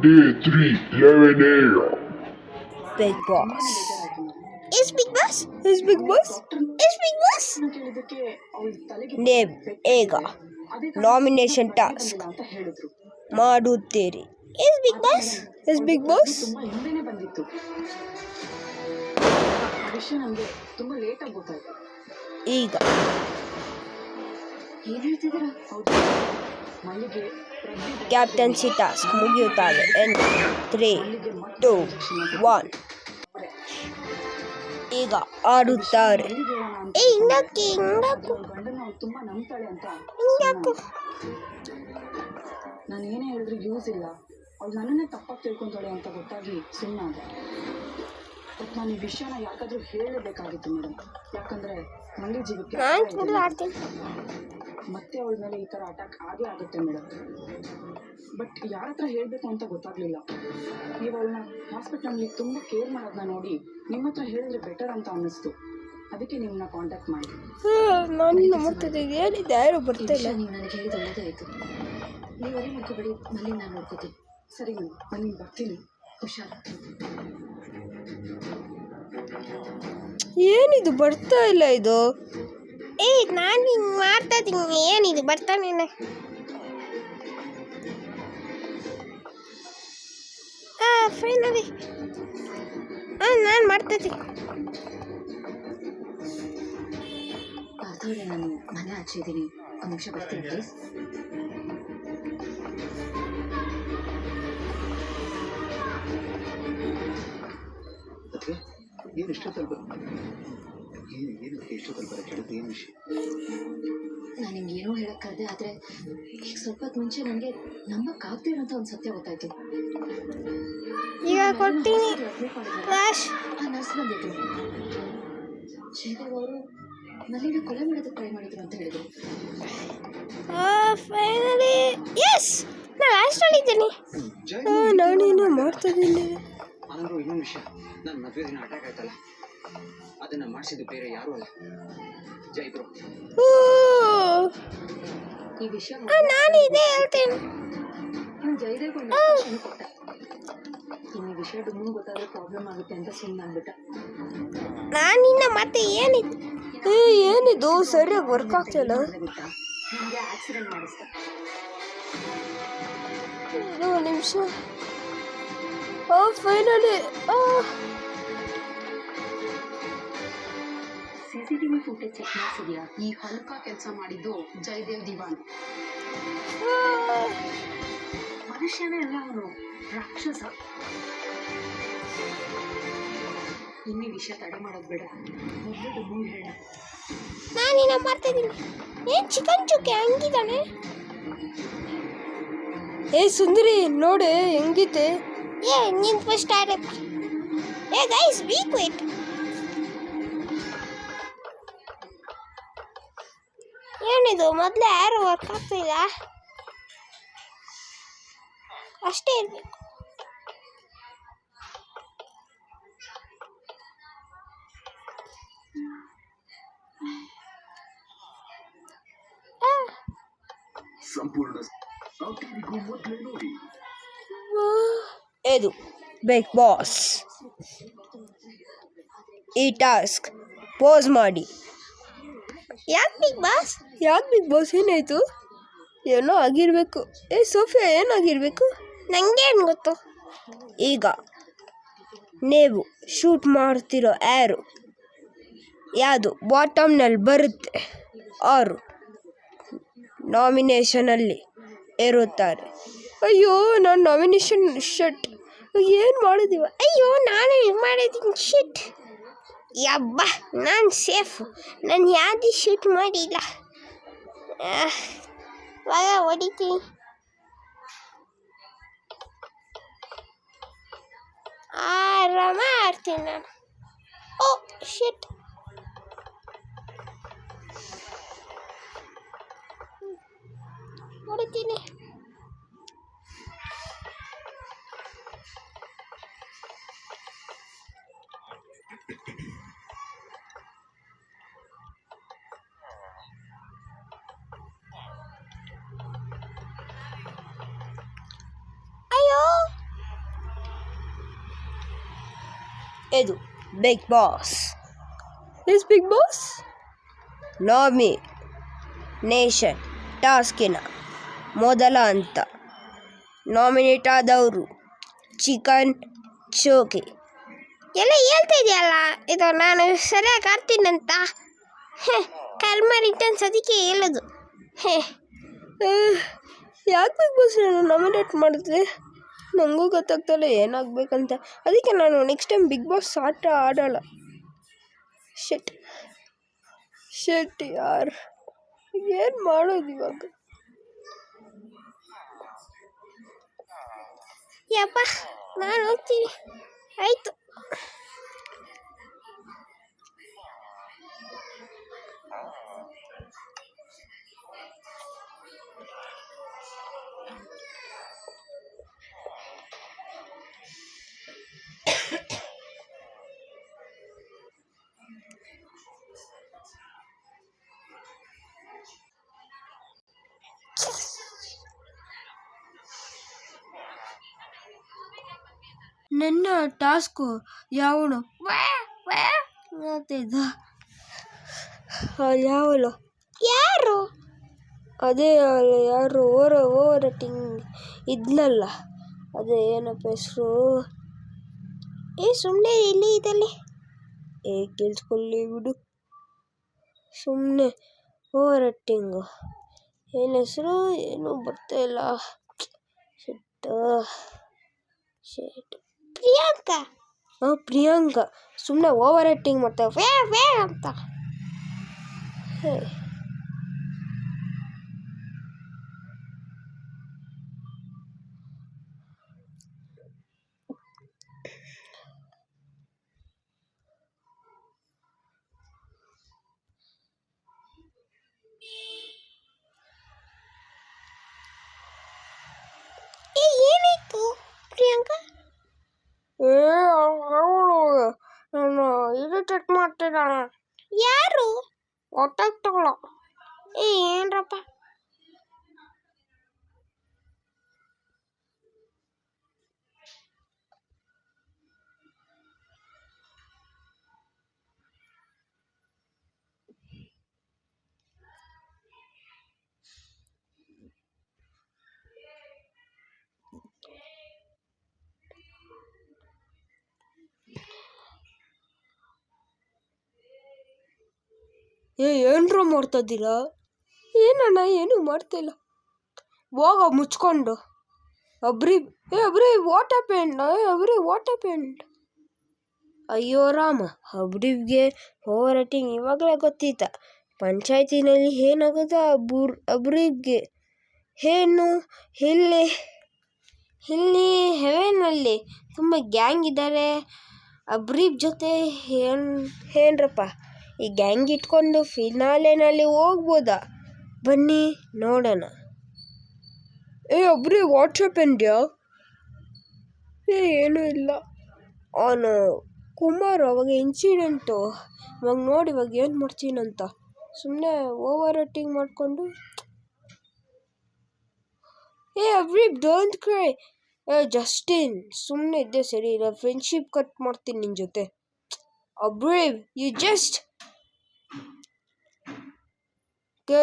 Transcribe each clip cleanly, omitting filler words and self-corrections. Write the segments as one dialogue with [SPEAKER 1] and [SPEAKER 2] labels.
[SPEAKER 1] Day 3, 11 a.m.
[SPEAKER 2] Big Boss. Is Big Boss? Is Big Boss? Is Big Boss? Name Ega. Nomination task. ಮಾಡುತ್ತೀರಿ. Is Big Boss? Is Big Boss? ಈಗ captaincy task ಮುಗಿಯುತ್ತದೆ ಇನ್ 3, 2, 1. ಈಗ ಆಡುತ್ತಾರೆ.
[SPEAKER 3] ನಾನು ಏನೇ ಹೇಳಿದ್ರು use ಇಲ್ಲ, ಅವ್ಳು ನನ್ನನ್ನೇ ತಪ್ಪಾಗಿ ತಿಳ್ಕೊಂತಾಳೆ ಅಂತ ಗೊತ್ತಾಗಿ ಸುಮ್ಮನಾದೆ. ಬಟ್ ನಾನು ಈ ವಿಷಯನ ಯಾಕಾದ್ರೂ ಹೇಳಬೇಕಾಗಿತ್ತು ಮೇಡಮ್, ಯಾಕಂದ್ರೆ ಮಲ್ಲಿ ಜೀವಕ್ಕೆ ಮತ್ತೆ ಅವಳ ಮೇಲೆ ಈ ಥರ ಅಟ್ಯಾಕ್ ಆಗೇ ಆಗುತ್ತೆ ಮೇಡಮ್. ಬಟ್ ಯಾರ ಹತ್ರ ಹೇಳಬೇಕು ಅಂತ ಗೊತ್ತಾಗ್ಲಿಲ್ಲ. ನೀವು ಅವಳನ್ನ ಹಾಸ್ಪಿಟಲ್ನಲ್ಲಿ ತುಂಬ ಕೇರ್ ಮಾಡೋದನ್ನ ನೋಡಿ ನಿಮ್ಮ ಹತ್ರ ಹೇಳಿದ್ರೆ ಬೆಟರ್ ಅಂತ ಅನ್ನಿಸ್ತು. ಅದಕ್ಕೆ ನಿಮ್ಮನ್ನ ಕಾಂಟ್ಯಾಕ್ಟ್ ಮಾಡಿ.
[SPEAKER 2] ಯಾರು ಬರ್ತಿಲ್ಲ.
[SPEAKER 3] ನೀವು ನನಗೆ ಹೇಳಿದ ಒಳ್ಳೇದೇ ಆಯಿತು. ನೀವು ಅದೇ ಮಾಡ್ಕೋಬೇಡಿ, ಮಲ್ಲಿ ನಾನು ನೋಡ್ಕೋತೀನಿ. ಸರಿ ಮೇಡಮ್, ನಾನು ಬರ್ತೀನಿ. ಹುಷಾರು.
[SPEAKER 2] ಏನಿದು ಬರ್ತಾ ಇಲ್ಲ ಇದು? ನಾನು ಹಿಂಗೆ ಮಾಡ್ತಾ ಇದ್ದೀನಿ. ಏನಿದು ಬರ್ತಾನೆ ಇಲ್ಲ? ಫೈನಲಿ ನಾನು ಮಾಡ್ತಾ ಇದ್ದೀನಿ.
[SPEAKER 3] ಪಾರ್ಥವ್ರೆ, ನಾನು ಮನೆ ಆಚೆ ಇದ್ದೀನಿ, ಒಂದು ನಿಮಿಷ ಬರ್ತೀನಿ ಪ್ಲೀಸ್.
[SPEAKER 4] ಏನು ಇಷ್ಟೊತ್ತಲ್ಲಿ ಬರೋಕ್ಕೆ ಹೇಳಿದ್ದು? ಏನು ವಿಷಯ?
[SPEAKER 3] ನಾನು ನಿಮ್ಗೇನೋ ಹೇಳೋಕ್ಕಾದೆ, ಆದರೆ ಈಗ ಸ್ವಲ್ಪ ಹೊತ್ತು ಮುಂಚೆ ನನಗೆ ನಂಬಕ್ಕಾಗ್ತಿರೋಂಥ ಒಂದು ಸತ್ಯ ಗೊತ್ತಾಯಿತು.
[SPEAKER 2] ಈಗ ಕೊಡ್ತೀನಿ.
[SPEAKER 3] ನರ್ಸ್ ಬಂದಿದ್ರು. ಜಯದೇವ್ ಅವರು ಮಲ್ಲಿನ ಕೊಲೆ ಮಾಡೋದಕ್ಕೆ ಟ್ರೈ ಮಾಡಿದ್ರು ಅಂತ ಹೇಳಿದ್ರು.
[SPEAKER 2] ಫೈನಲಿ ಎಸ್, ನಾನು ಲಾಸ್ಟಲ್ಲಿ ಇದ್ದೀನಿ. ನಾನೇನೋ ಮಾಡ್ತಾ ಇದ್ದೀನಿ.
[SPEAKER 4] ಆದರೂ ಇನ್ನೊಂದು ವಿಷಯ, ನನ್ನ ಮದುವೆ ದಿನ ಅಟ್ಯಾಕ್ ಆಯ್ತಲ್ಲ, ಅದನ್ನು ಮಾಡಿಸಿದ್ದು ಬೇರೆ ಯಾರೂ ಅಲ್ಲ, ಜೈ ಬ್ರೋ.
[SPEAKER 3] ಈ ವಿಷಯ
[SPEAKER 2] ನಾನು ಇದೇ ಹೇಳ್ತೇನೆ.
[SPEAKER 3] ನಾನು ಜಯದೇವ್ ಒಂದು ಕೊಟ್ಟೆ. ಇನ್ನು ಈ ವಿಷಯ ಡುಮ್ಮು ಗೊತ್ತಾದ್ರೆ ಪ್ರಾಬ್ಲಮ್ ಆಗುತ್ತೆ ಅಂತ ಸುಮ್ಮನೆ ಆಗ್ಬಿಟ್ಟ.
[SPEAKER 2] ನಾನಿನ್ನ ಮತ್ತೆ ಏನಿದು ಸರಿಯಾಗಿ ವರ್ಕ್ ಆಗ್ತಿಲ್ಲ.
[SPEAKER 3] ಗೊತ್ತಾ, ನನಗೆ ಆಕ್ಸಿಡೆಂಟ್ ಮಾಡಿಸ್ತಾ.
[SPEAKER 2] ಒಂದು ನಿಮಿಷ. ಫೈನಲಿ
[SPEAKER 3] CCTV ಫುಟೇಜ್ ಚೆಕ್ ಮಾಡಿಸಿದ್ಯಾ? ಈ ಹಲ್ಕ ಕೆಲಸ ಮಾಡಿದ್ದು ಜಯದೇವ್ ದಿವಾನ್. ಮನುಷ್ಯನೇ ಅಲ್ಲ ಅವನು, ರಾಕ್ಷಸ. ಇನ್ನೀ ವಿಷಯ ತಡೆ ಮಾಡೋದು ಬೇಡ, ಮೊದಲು ಡುಮ್ಮು ಹೇಳ.
[SPEAKER 2] ನಾನಿನ್ನ ಮಾಡ್ತಿದ್ದೀನಿ. ಏನು ಚಿಕನ್ ಚುಕ್ಕೆ ಹಂಗಿದ್ದಾನೆ? ಸುಂದರಿ ನೋಡೆ ಹೆಂಗಿದೆ? ನೀನು ಫಸ್ಟ್ ಆಡಪ್ಪ. Guys be quiet. ಏನಿದು ಮೊದಲೇ ಯಾರು ವರ್ಕ್ ಆಗ್ತಿಲ್ಲ? ಅಷ್ಟೇ ಇರಬೇಕು.
[SPEAKER 1] ಸಂಪೂರ್ಣ ಮೊದಲೇ ನೋಡಿ.
[SPEAKER 2] ಇದು ಬಿಗ್ ಬಾಸ್. ಈ ಟಾಸ್ಕ್ ಪೋಸ್ ಮಾಡಿ. ಯಾಕೆ ಬಿಗ್ ಬಾಸ್ ಏನಾಯ್ತು? ಏನೋ ಆಗಿರ್ಬೇಕು. ಸೋಫಿಯಾ ಏನಾಗಿರ್ಬೇಕು? ನನಗೆ ಏನು ಗೊತ್ತು. ಈಗ ನೀವು ಶೂಟ್ ಮಾಡ್ತಿರೋ ಯಾರು ಯಾವುದು ಬಾಟಮ್ನಲ್ಲಿ ಬರುತ್ತೆ ಅವರು ನಾಮಿನೇಷನಲ್ಲಿ ಇರುತ್ತಾರೆ. ಅಯ್ಯೋ, ನಾನು ನಾಮಿನೇಷನ್ ಶಟ್ ಏನು ಮಾಡಿದೀವ? ಅಯ್ಯೋ, ನಾನು ಇದು ಮಾಡಿದ್ದೀನಿ ಶಿಟ್. ಯಬ್ಬ, ನಾನು ಸೇಫು. ನಾನು ಯಾವುದೂ ಶೂಟ್ ಮಾಡಿಲ್ಲ. ಇವಾಗ ಹೊಡಿತೀನಿ. ಆರಾಮ ಆಡ್ತೀನಿ ನಾನು. ಓ ಶಿಟ್. ಹೊಡಿತೀನಿ. ಇದು Bigg Boss. Is Bigg Boss nomination ಟಾಸ್ಕಿನ ಮೊದಲ ಹಂತ. ನಾಮಿನೇಟ್ ಆದವರು ಚಿಕನ್ ಚೋಕಿ. ಎಲ್ಲ ಹೇಳ್ತಾ ಇದೆಯಲ್ಲ ಇದು ನಾನು ಸರಿಯಾಗಿ ಆಡ್ತೀನಂತ. ಕರ್ಮ ರಿಟರ್ನ್ಸ್ ಅದಕ್ಕೆ ಹೇಳೋದು. ಯಾಕೆ ಬಿಗ್ ಬಾಸ್ ನಾನು ನಾಮಿನೇಟ್ ಮಾಡಿದೆ ನನಗೂ ಗೊತ್ತಾಗ್ತಲ್ಲ ಏನಾಗಬೇಕಂತ. ಅದಕ್ಕೆ ನಾನು ನೆಕ್ಸ್ಟ್ ಟೈಮ್ ಬಿಗ್ ಬಾಸ್ ಆಟ ಆಡೋಲ್ಲ. ಶೆಟ್ ಯಾರ್ ಏನು ಮಾಡೋದು ಇವಾಗ? ಯಪ್ಪ ನಾನು ಹೋಗ್ತೀನಿ. ಆಯಿತು. ನನ್ನ ಟಾಸ್ಕು ಯಾವನು ಯಾವಳು ಯಾರು ಅದೇ ಯಾರು ಓವರ್ ಆಕ್ಟಿಂಗ್ ಇದ್ನಲ್ಲ ಅದೇ ಏನಪ್ಪ ಹೆಸರು? ಸುಮ್ಮನೆ ಇಲ್ಲಿ ಇದಲ್ಲಿ ಕೇಳಿಸ್ಕೊಳ್ಳಿ ಬಿಡು. ಸುಮ್ಮನೆ ಓವರ್ ಆಕ್ಟಿಂಗು ಏನು ಹೆಸರು ಏನೂ ಬರ್ತಾ ಇಲ್ಲ. ಶೆಟ್ ಪ್ರಿಯಾಂಕಾ ಸುಮ್ಮನೆ ಓವರ್ ಆಕ್ಟಿಂಗ್ ಮಾಡ್ತಾರೆ ಅಂತ. ಏನಾಯ್ತು ಪ್ರಿಯಾಂಕಾ? ನಾನು ಇರಿಟೇಟ್ ಮಾಡ್ತಿದ್ದಾಳೆ. ಯಾರು? ಗೊತ್ತಾಗ್ತಲ್ಲ. ಏನ್ರಪ್ಪ? ಏನ್ರ ಮಾಡ್ತಾ ಇದ್ದೀರಾ? ಏನಣ್ಣ ಏನೂ ಮಾಡ್ತಾಯಿಲ್ಲ. ಹೋಗ ಮುಚ್ಕೊಂಡು. ಅಬ್ರಿ ವಾಟ್ ಹ್ಯಾಪೆಂಡ್? ಅಯ್ಯೋ ರಾಮ, ಅಬ್ರಿವ್ಗೆ ಓವರ್ ಆಕ್ಟಿಂಗ್ ಇವಾಗಲೇ ಗೊತ್ತಿತ್ತ. ಪಂಚಾಯತಿನಲ್ಲಿ ಏನಾಗೋದು ಅಬ್ರಿವ್ಗೆ ಏನು ಇಲ್ಲಿ ಹೆವೆನಲ್ಲಿ ತುಂಬ ಗ್ಯಾಂಗ್ ಇದ್ದಾರೆ. ಅಬ್ರಿವ್ ಜೊತೆ ಏನ್ರಪ್ಪ ಈ ಗ್ಯಾಂಗ್ ಇಟ್ಕೊಂಡು ಫಿನಾಲೆನಲ್ಲಿ ಹೋಗ್ಬೋದಾ? ಬನ್ನಿ ನೋಡೋಣ. ಅಬ್ರಿ ವಾಟ್ಸಪ್ ಎಂಡ್ಯಾ? ಏನೂ ಇಲ್ಲ. ಅವನು ಕುಮಾರ್ ಅವಾಗ ಇನ್ಸಿಡೆಂಟು ಇವಾಗ ನೋಡಿ ಇವಾಗ ಏನು ಮಾಡ್ತೀನಂತ ಸುಮ್ಮನೆ ಓವರ್ ಆಕ್ಟಿಂಗ್ ಮಾಡಿಕೊಂಡು. ಅಬ್ರಿ ಡೋಂಟ್ ಕ್ರೈ. ಜಸ್ಟಿನ್ ಸುಮ್ಮನೆ ಇದ್ದೆ ಸರಿ ಇಲ್ಲ. ಫ್ರೆಂಡ್ಶಿಪ್ ಕಟ್ ಮಾಡ್ತೀನಿ ನಿನ್ನ ಜೊತೆ. ಅಬ್ರಿ ಯು ಜಸ್ಟ್ ಗೋ.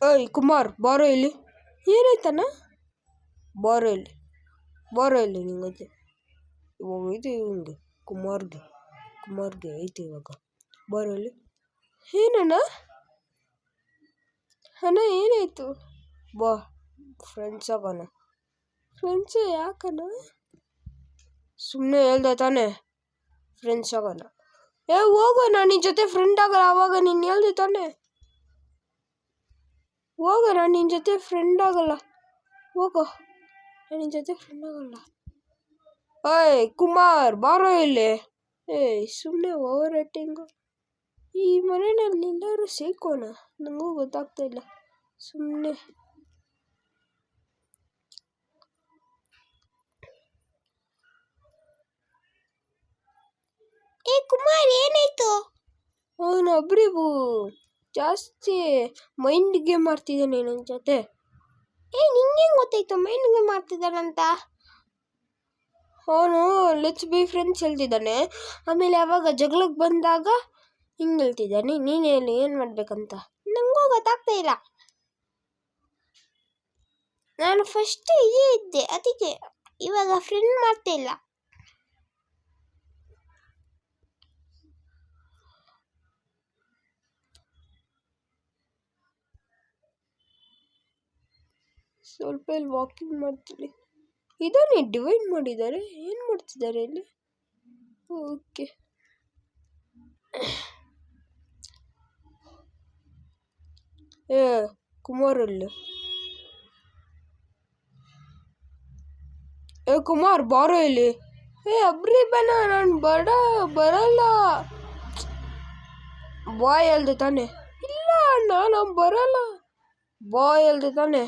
[SPEAKER 2] ಏಯ್ ಕುಮಾರ್ ಬಾರೋ ಇಲ್ಲಿ. ಏನಾಯ್ತಣ್ಣ? ಬಾರೋ ಇಲ್ಲಿ ನಿಂಗೈತೆ ಇವಾಗ ಐತೆ ಇವಂಗೆ ಕುಮಾರ್ಗೆ ಐತೆ ಇವಾಗ. ಬಾರೋ ಇಲ್ಲಿ. ಏನಣ್ಣ ಏನಾಯ್ತು? ಬಾ ಫ್ರೆಂಡ್ಸ್ ಆಗೋಣ. ಫ್ರೆಂಡ್ಸ್ ಯಾಕಣ್ಣ? ಸುಮ್ಮನೆ ಹೇಳ್ದೆ ತಾನೆ ಫ್ರೆಂಡ್ಸ್ ಆಗೋಣ. ಹೋಗೋ ನಾನು ನಿನ್ನ ಜೊತೆ ಫ್ರೆಂಡ್ ಆಗಲ್ಲ. ಆವಾಗ ನೀನು ಹೇಳ್ದೆ ತಾನೆ ಹೋಗೋ ನಾನು ನಿನ್ನ ಜೊತೆ ಫ್ರೆಂಡ್ ಆಗಲ್ಲ. ಹೋಗೋ ನಾನು ನಿನ್ನ ಜೊತೆ ಫ್ರೆಂಡ್ ಆಗಲ್ಲ. ಓಯ್ ಕುಮಾರ್ ಬಾರೋ ಇಲ್ಲಿ. ಸುಮ್ಮನೆ ಓವರ್ ಆ್ಯಕ್ಟಿಂಗು. ಈ ಮನೆಯಲ್ಲಿ ಎಲ್ಲರೂ ಸೇರ್ಕೋಣ, ನನಗೂ ಗೊತ್ತಾಗ್ತಾ ಇಲ್ಲ ಸುಮ್ಮನೆ. ಕುಮಾರ್ ಏನಾಯ್ತು? ಅವನು ಒಬ್ರಿಗೂ ಜಾಸ್ತಿ ಮೈಂಡ್ ಗೇಮ್ ಮಾಡ್ತಿದ್ದಾನೆ ನನ್ನ ಜೊತೆ. ನಿಂಗೆ ಗೊತ್ತಾಯ್ತು ಮೈಂಡ್ ಗೇಮ್ ಮಾಡ್ತಿದ್ದಾನಂತ? ಅವನು ಲೆಟ್ಸ್ ಬಿ ಫ್ರೆಂಡ್ಸ್ ಹೇಳ್ತಿದ್ದಾನೆ, ಆಮೇಲೆ ಯಾವಾಗ ಜಗಳಕ್ಕೆ ಬಂದಾಗ ಹಿಂಗೆ ಹೇಳ್ತಿದ್ದಾನೆ. ನೀನು ಹೇಳಿ ಏನು ಮಾಡ್ಬೇಕಂತ? ನನಗೂ ಗೊತ್ತಾಗ್ತಾ ಇಲ್ಲ. ನಾನು ಫಸ್ಟ್ ಇದ್ದೆ, ಅದಕ್ಕೆ ಇವಾಗ ಫ್ರೆಂಡ್ ಮಾಡ್ತಾ ಇಲ್ಲ. ಸ್ವಲ್ಪ ಇಲ್ಲಿ ವಾಕಿಂಗ್ ಮಾಡ್ತೀನಿ. ಇದನ್ನೇ ಡಿವೈಡ್ ಮಾಡಿದ್ದಾರೆ, ಏನು ಮಾಡ್ತಿದ್ದಾರೆ ಇಲ್ಲಿ? ಓಕೆ, ಕುಮಾರಲ್ಲಿ ಕುಮಾರ್ ಬಾರೋ ಇಲ್ಲಿ. ಅಬ್ರಿ ಬನ, ನಾನು ಬರಲ್ಲ. ಬಾಯ್ ಹೇಳ್ದೆ ತಾನೆ? ಇಲ್ಲ ಅಣ್ಣ ನಾನು ಬರಲ್ಲ. ಬಾಯ್ ಹೇಳ್ದೆ ತಾನೆ?